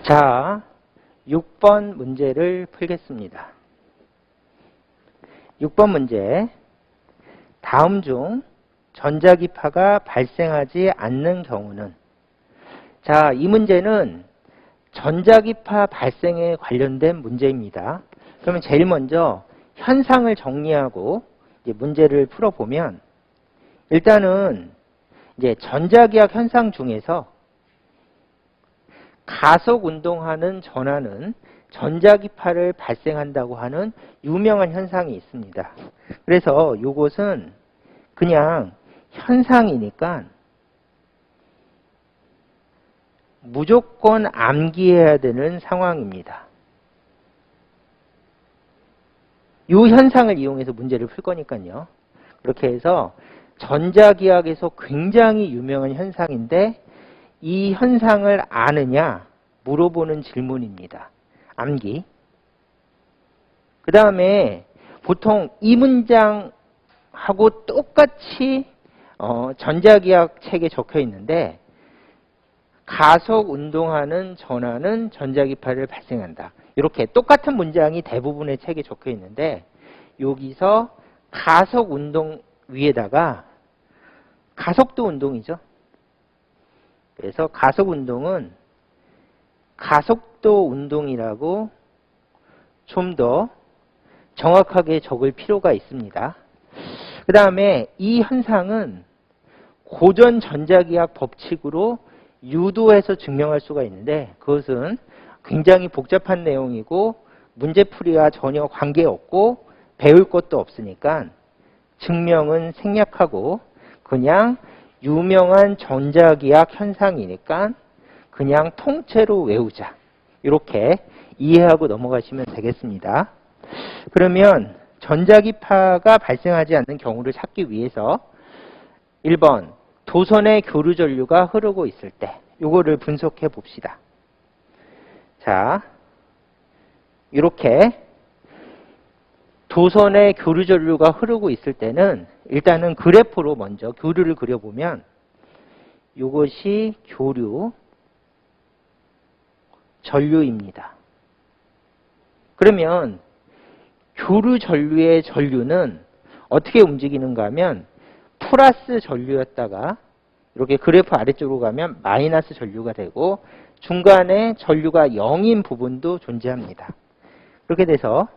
자, 6번 문제를 풀겠습니다. 6번 문제. 다음 중 전자기파가 발생하지 않는 경우는? 자, 이 문제는 전자기파 발생에 관련된 문제입니다. 그러면 제일 먼저 현상을 정리하고 이제 문제를 풀어보면, 일단은 이제 전자기학 현상 중에서 가속 운동하는 전하는 전자기파를 발생한다고 하는 유명한 현상이 있습니다. 그래서 이것은 그냥 현상이니까 무조건 암기해야 되는 상황입니다. 이 현상을 이용해서 문제를 풀 거니까요. 그렇게 해서 전자기학에서 굉장히 유명한 현상인데 이 현상을 아느냐 물어보는 질문입니다. 암기. 그 다음에 보통 이 문장하고 똑같이 전자기학 책에 적혀 있는데, 가속 운동하는 전하는 전자기파를 발생한다. 이렇게 똑같은 문장이 대부분의 책에 적혀 있는데, 여기서 가속 운동 위에다가 가속도 운동이죠. 그래서 가속 운동은 가속도 운동이라고 좀 더 정확하게 적을 필요가 있습니다. 그 다음에 이 현상은 고전 전자기학 법칙으로 유도해서 증명할 수가 있는데, 그것은 굉장히 복잡한 내용이고 문제풀이와 전혀 관계없고 배울 것도 없으니까 증명은 생략하고 그냥 유명한 전자기학 현상이니까 그냥 통째로 외우자. 이렇게 이해하고 넘어가시면 되겠습니다. 그러면 전자기파가 발생하지 않는 경우를 찾기 위해서 1번 도선의 교류 전류가 흐르고 있을 때 이거를 분석해 봅시다. 자, 이렇게 도선의 교류 전류가 흐르고 있을 때는 일단은 그래프로 먼저 교류를 그려보면 이것이 교류 전류입니다. 그러면 교류 전류의 전류는 어떻게 움직이는가 하면 플러스 전류였다가 이렇게 그래프 아래쪽으로 가면 마이너스 전류가 되고 중간에 전류가 0인 부분도 존재합니다. 그렇게 돼서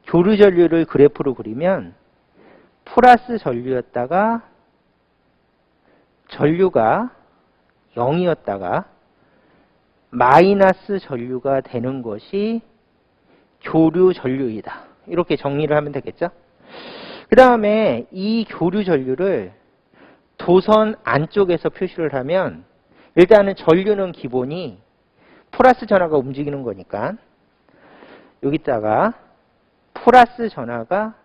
교류 전류를 그래프로 그리면 플러스 전류였다가 전류가 0이었다가 마이너스 전류가 되는 것이 교류 전류이다. 이렇게 정리를 하면 되겠죠. 그 다음에 이 교류 전류를 도선 안쪽에서 표시를 하면, 일단은 전류는 기본이 플러스 전하가 움직이는 거니까 여기다가 플러스 전하가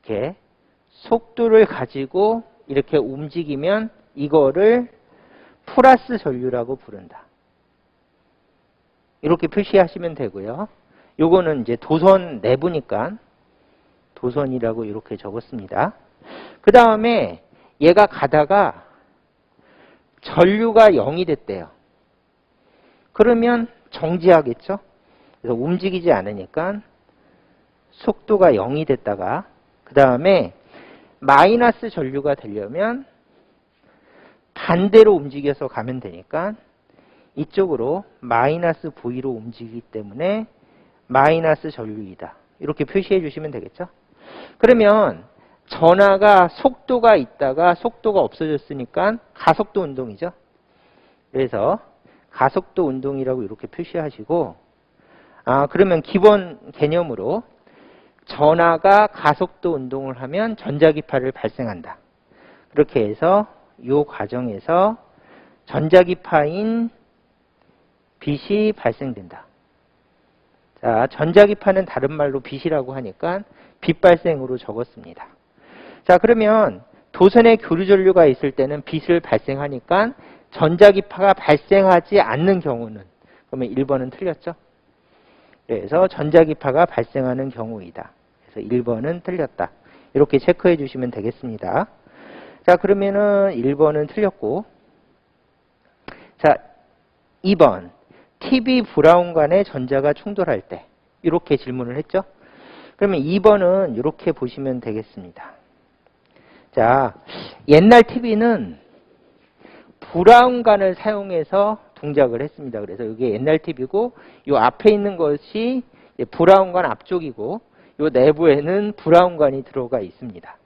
이렇게 속도를 가지고 이렇게 움직이면 이거를 플러스 전류라고 부른다. 이렇게 표시하시면 되고요. 요거는 이제 도선 내부니까 도선이라고 이렇게 적었습니다. 그 다음에 얘가 가다가 전류가 0이 됐대요. 그러면 정지하겠죠. 그래서 움직이지 않으니까 속도가 0이 됐다가 그 다음에 마이너스 전류가 되려면 반대로 움직여서 가면 되니까 이쪽으로 마이너스 V로 움직이기 때문에 마이너스 전류이다. 이렇게 표시해 주시면 되겠죠. 그러면 전하가 속도가 있다가 속도가 없어졌으니까 가속도 운동이죠. 그래서 가속도 운동이라고 이렇게 표시하시고, 그러면 기본 개념으로 전하가 가속도 운동을 하면 전자기파를 발생한다. 그렇게 해서 이 과정에서 전자기파인 빛이 발생된다. 자, 전자기파는 다른 말로 빛이라고 하니까 빛 발생으로 적었습니다. 자, 그러면 도선의 교류 전류가 있을 때는 빛을 발생하니까 전자기파가 발생하지 않는 경우는, 그러면 1번은 틀렸죠? 그래서 전자기파가 발생하는 경우이다. 그래서 1번은 틀렸다. 이렇게 체크해 주시면 되겠습니다. 자, 그러면은 1번은 틀렸고, 자, 2번 TB 브라운 간의 전자가 충돌할 때 이렇게 질문을 했죠. 그러면 2번은 이렇게 보시면 되겠습니다. 자, 옛날 TB는 브라운관을 사용해서 동작을 했습니다. 그래서 이게 옛날 TB고 이 앞에 있는 것이 브라운관 앞쪽이고 이 내부에는 브라운관이 들어가 있습니다.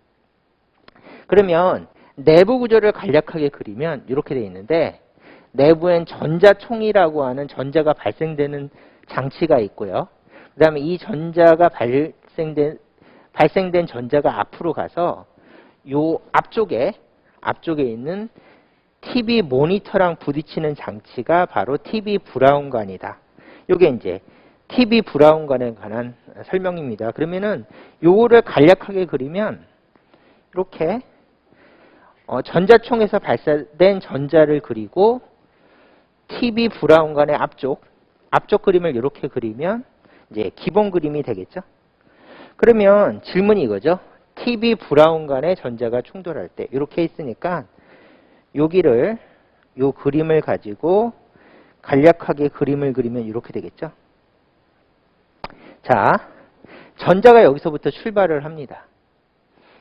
그러면 내부 구조를 간략하게 그리면 이렇게 되어 있는데 내부엔 전자총이라고 하는 전자가 발생되는 장치가 있고요. 그 다음에 이 전자가 발생된 전자가 앞으로 가서 요 앞쪽에 있는 TV 모니터랑 부딪히는 장치가 바로 TV 브라운관이다. 요게 이제 TV 브라운관에 관한 설명입니다. 그러면은 요거를 간략하게 그리면 이렇게 전자총에서 발사된 전자를 그리고 TV 브라운관의 앞쪽 그림을 이렇게 그리면 이제 기본 그림이 되겠죠. 그러면 질문이 이거죠. TV 브라운관의 전자가 충돌할 때 이렇게 있으니까 여기를 요 그림을 가지고 간략하게 그림을 그리면 이렇게 되겠죠. 자, 전자가 여기서부터 출발을 합니다.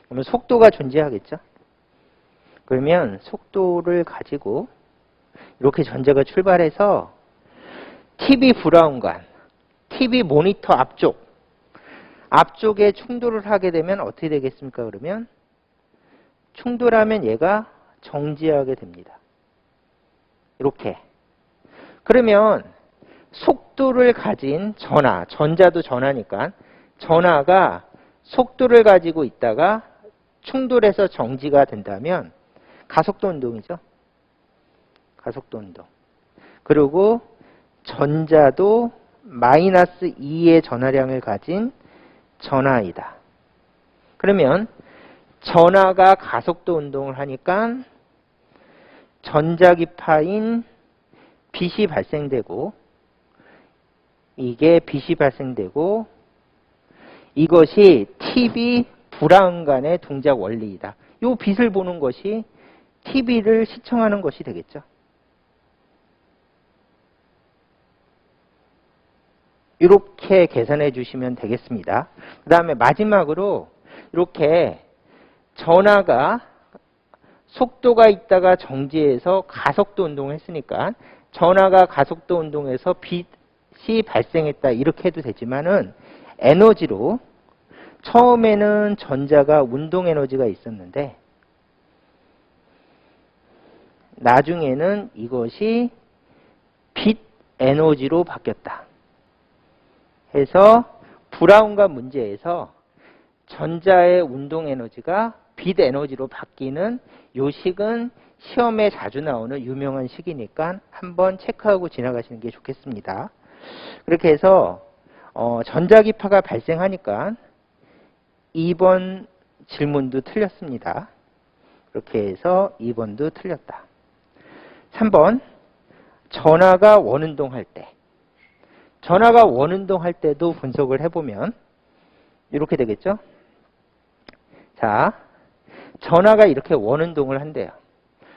그러면 속도가 존재하겠죠. 그러면 속도를 가지고 이렇게 전자가 출발해서 TV 브라운관, TV 모니터 앞쪽에 충돌을 하게 되면 어떻게 되겠습니까? 그러면 충돌하면 얘가 정지하게 됩니다. 이렇게. 그러면 속도를 가진 전자도 전하니까 전하가 속도를 가지고 있다가 충돌해서 정지가 된다면 가속도 운동이죠. 가속도 운동. 그리고 전자도 마이너스 2의 전하량을 가진 전하이다. 그러면 전하가 가속도 운동을 하니까 전자기파인 빛이 발생되고 이게 빛이 발생되고 이것이 TV 브라운관의 동작 원리이다. 이 빛을 보는 것이 TV를 시청하는 것이 되겠죠. 이렇게 계산해 주시면 되겠습니다. 그 다음에 마지막으로 이렇게 전하가 속도가 있다가 정지해서 가속도 운동을 했으니까 전하가 가속도 운동해서 빛이 발생했다 이렇게 해도 되지만은 에너지로 처음에는 전자가 운동 에너지가 있었는데 나중에는 이것이 빛 에너지로 바뀌었다. 해서 브라운관 문제에서 전자의 운동 에너지가 빛 에너지로 바뀌는 요 식은 시험에 자주 나오는 유명한 식이니까 한번 체크하고 지나가시는 게 좋겠습니다. 그렇게 해서 전자기파가 발생하니까 2번 질문도 틀렸습니다. 그렇게 해서 2번도 틀렸다. 3번 전하가 원운동할 때 전하가 원운동할 때도 분석을 해보면 이렇게 되겠죠. 자, 전하가 이렇게 원운동을 한대요.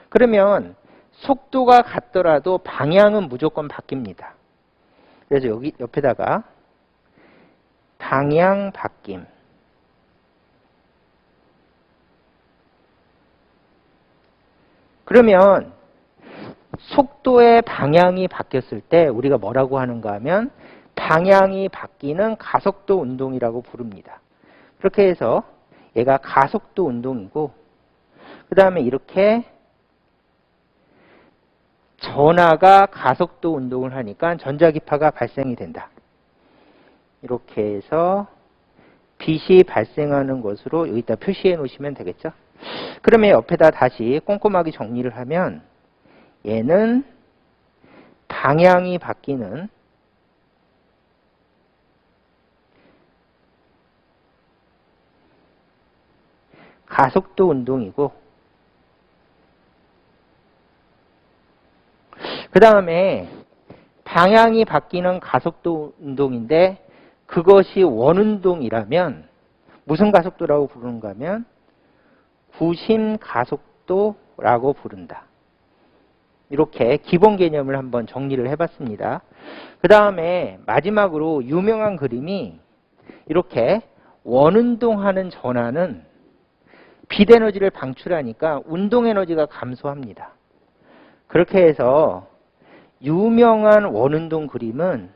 그러면 속도가 같더라도 방향은 무조건 바뀝니다. 그래서 여기 옆에다가 방향 바뀜. 그러면 속도의 방향이 바뀌었을 때 우리가 뭐라고 하는가 하면 방향이 바뀌는 가속도 운동이라고 부릅니다. 그렇게 해서 얘가 가속도 운동이고 그 다음에 이렇게 전하가 가속도 운동을 하니까 전자기파가 발생이 된다. 이렇게 해서 빛이 발생하는 것으로 여기다 표시해 놓으시면 되겠죠. 그러면 옆에다 다시 꼼꼼하게 정리를 하면 얘는 방향이 바뀌는 가속도 운동이고 그 다음에 방향이 바뀌는 가속도 운동인데 그것이 원운동이라면 무슨 가속도라고 부르는가 하면 구심 가속도라고 부른다. 이렇게 기본 개념을 한번 정리를 해봤습니다. 그 다음에 마지막으로 유명한 그림이 이렇게 원운동하는 전하는 빛 에너지를 방출하니까 운동 에너지가 감소합니다. 그렇게 해서 유명한 원운동 그림은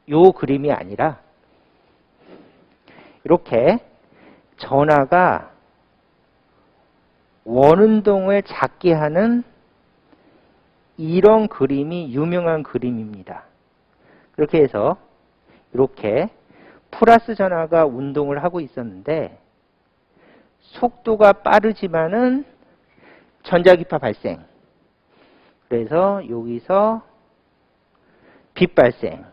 요 그림이 아니라 이렇게 전하가 원운동을 작게 하는 이런 그림이 유명한 그림입니다. 그렇게 해서 이렇게 플러스 전하가 운동을 하고 있었는데 속도가 빠르지만은 전자기파 발생. 그래서 여기서 빛 발생.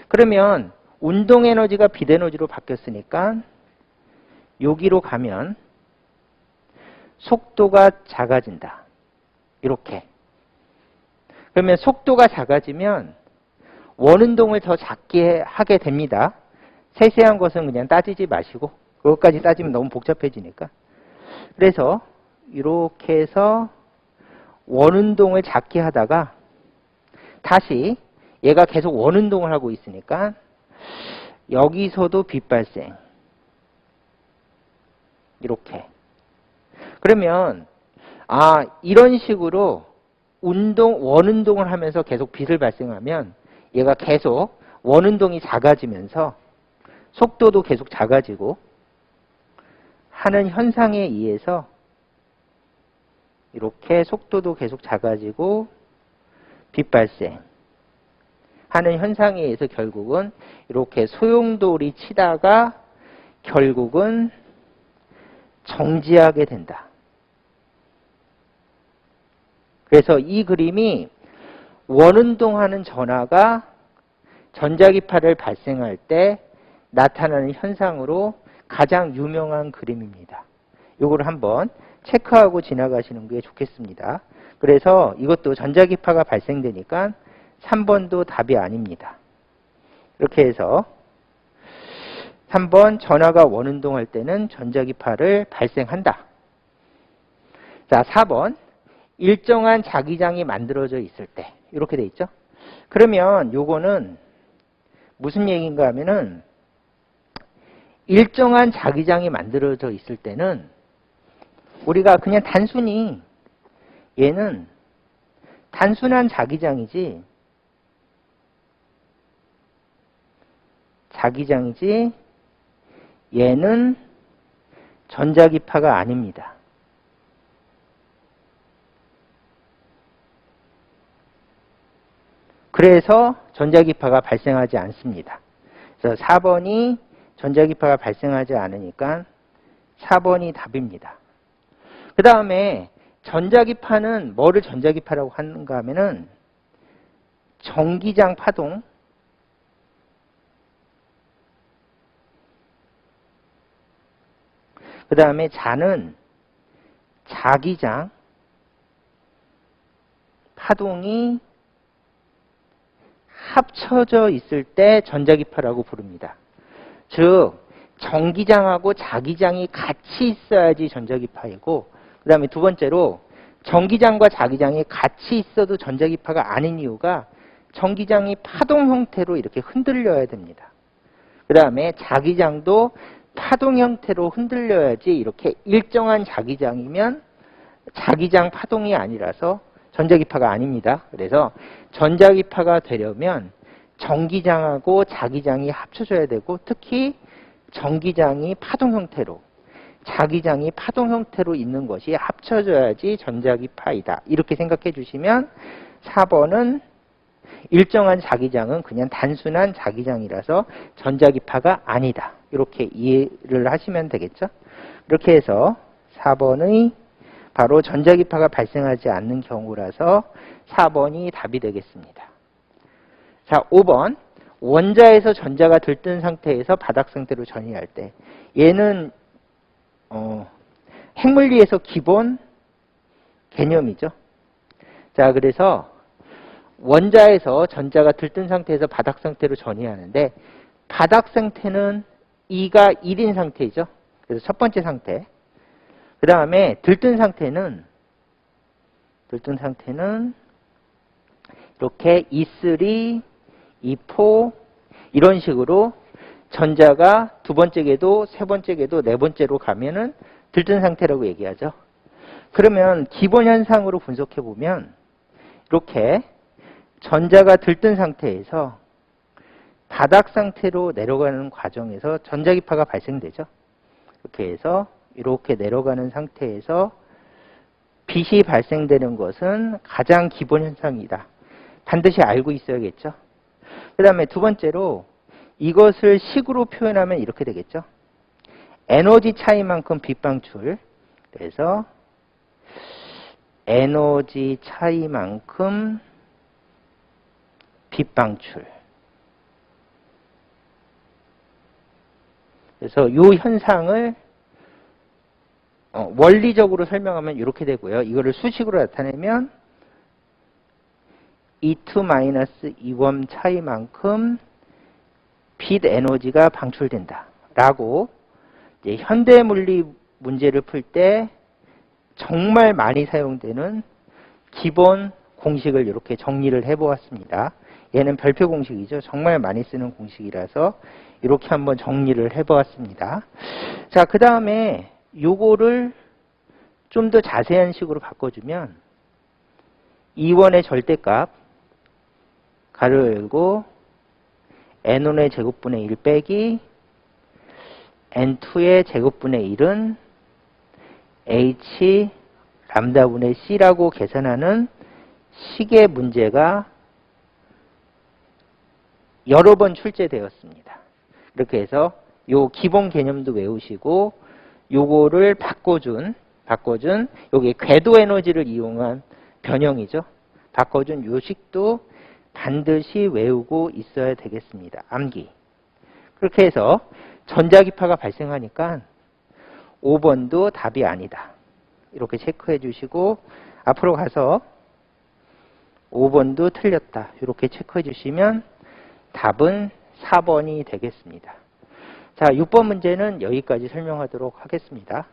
그러면 운동 에너지가 빛 에너지로 바뀌었으니까 여기로 가면 속도가 작아진다. 이렇게. 그러면 속도가 작아지면 원운동을 더 작게 하게 됩니다. 세세한 것은 그냥 따지지 마시고 그것까지 따지면 너무 복잡해지니까. 그래서 이렇게 해서 원운동을 작게 하다가 다시 얘가 계속 원운동을 하고 있으니까 여기서도 빛 발생. 이렇게. 그러면 이런 식으로 원운동을 하면서 계속 빛을 발생하면 얘가 계속 원운동이 작아지면서 속도도 계속 작아지고 하는 현상에 의해서 이렇게 속도도 계속 작아지고 빛 발생 하는 현상에 의해서 결국은 이렇게 소용돌이 치다가 결국은 정지하게 된다. 그래서 이 그림이 원운동하는 전하가 전자기파를 발생할 때 나타나는 현상으로 가장 유명한 그림입니다. 이걸 한번 체크하고 지나가시는 게 좋겠습니다. 그래서 이것도 전자기파가 발생되니까 3번도 답이 아닙니다. 이렇게 해서 3번 전하가 원운동할 때는 전자기파를 발생한다. 자, 4번 일정한 자기장이 만들어져 있을 때 이렇게 돼 있죠. 그러면 요거는 무슨 얘기인가 하면은 일정한 자기장이 만들어져 있을 때는 우리가 그냥 단순히 얘는 단순한 자기장이지 얘는 전자기파가 아닙니다. 그래서 전자기파가 발생하지 않습니다. 그래서 4번이 전자기파가 발생하지 않으니까 4번이 답입니다. 그 다음에 전자기파는 뭐를 전자기파라고 하는가 하면은 전기장 파동, 그 다음에 자는 자기장 파동이 합쳐져 있을 때 전자기파라고 부릅니다. 즉 전기장하고 자기장이 같이 있어야지 전자기파이고, 그 다음에 두 번째로 전기장과 자기장이 같이 있어도 전자기파가 아닌 이유가 전기장이 파동 형태로 이렇게 흔들려야 됩니다. 그 다음에 자기장도 파동 형태로 흔들려야지 이렇게 일정한 자기장이면 자기장 파동이 아니라서 전자기파가 아닙니다. 그래서 전자기파가 되려면 전기장하고 자기장이 합쳐져야 되고, 특히 전기장이 파동 형태로, 자기장이 파동 형태로 있는 것이 합쳐져야지 전자기파이다. 이렇게 생각해 주시면 4번은 일정한 자기장은 그냥 단순한 자기장이라서 전자기파가 아니다. 이렇게 이해를 하시면 되겠죠. 이렇게 해서 4번의 바로 전자기파가 발생하지 않는 경우라서 4번이 답이 되겠습니다. 자, 5번. 원자에서 전자가 들뜬 상태에서 바닥 상태로 전이할 때. 얘는 핵물리에서 기본 개념이죠. 자, 그래서 원자에서 전자가 들뜬 상태에서 바닥 상태로 전이하는데, 바닥 상태는 E가 1인 상태이죠. 그래서 첫 번째 상태. 그 다음에 들뜬 상태는 들뜬 상태는 이렇게 E3, E4 이런 식으로 전자가 두 번째 궤도, 세 번째 궤도, 네 번째로 가면은 들뜬 상태라고 얘기하죠. 그러면 기본 현상으로 분석해 보면 이렇게 전자가 들뜬 상태에서 바닥 상태로 내려가는 과정에서 전자기파가 발생되죠. 이렇게 해서 이렇게 내려가는 상태에서 빛이 발생되는 것은 가장 기본 현상이다. 반드시 알고 있어야겠죠. 그 다음에 두 번째로 이것을 식으로 표현하면 이렇게 되겠죠. 에너지 차이만큼 빛 방출. 그래서 에너지 차이만큼 빛 방출. 그래서 이 현상을 원리적으로 설명하면 이렇게 되고요. 이거를 수식으로 나타내면 E2-E1 차이만큼 빛 에너지가 방출된다. 라고 현대 물리 문제를 풀 때 정말 많이 사용되는 기본 공식을 이렇게 정리를 해보았습니다. 얘는 별표 공식이죠. 정말 많이 쓰는 공식이라서 이렇게 한번 정리를 해보았습니다. 자, 그 다음에 요거를 좀 더 자세한 식으로 바꿔주면 E1의 절대값 가로 열고 N1의 제곱분의 1 빼기 N2의 제곱분의 1은 H 람다분의 C라고 계산하는 식의 문제가 여러 번 출제되었습니다. 이렇게 해서 요 기본 개념도 외우시고 요거를 바꿔준 요게 궤도 에너지를 이용한 변형이죠. 바꿔준 요 식도 반드시 외우고 있어야 되겠습니다. 암기. 그렇게 해서 전자기파가 발생하니까 5번도 답이 아니다. 이렇게 체크해 주시고 앞으로 가서 5번도 틀렸다. 이렇게 체크해 주시면 답은 4번이 되겠습니다. 자, 6번 문제는 여기까지 설명하도록 하겠습니다.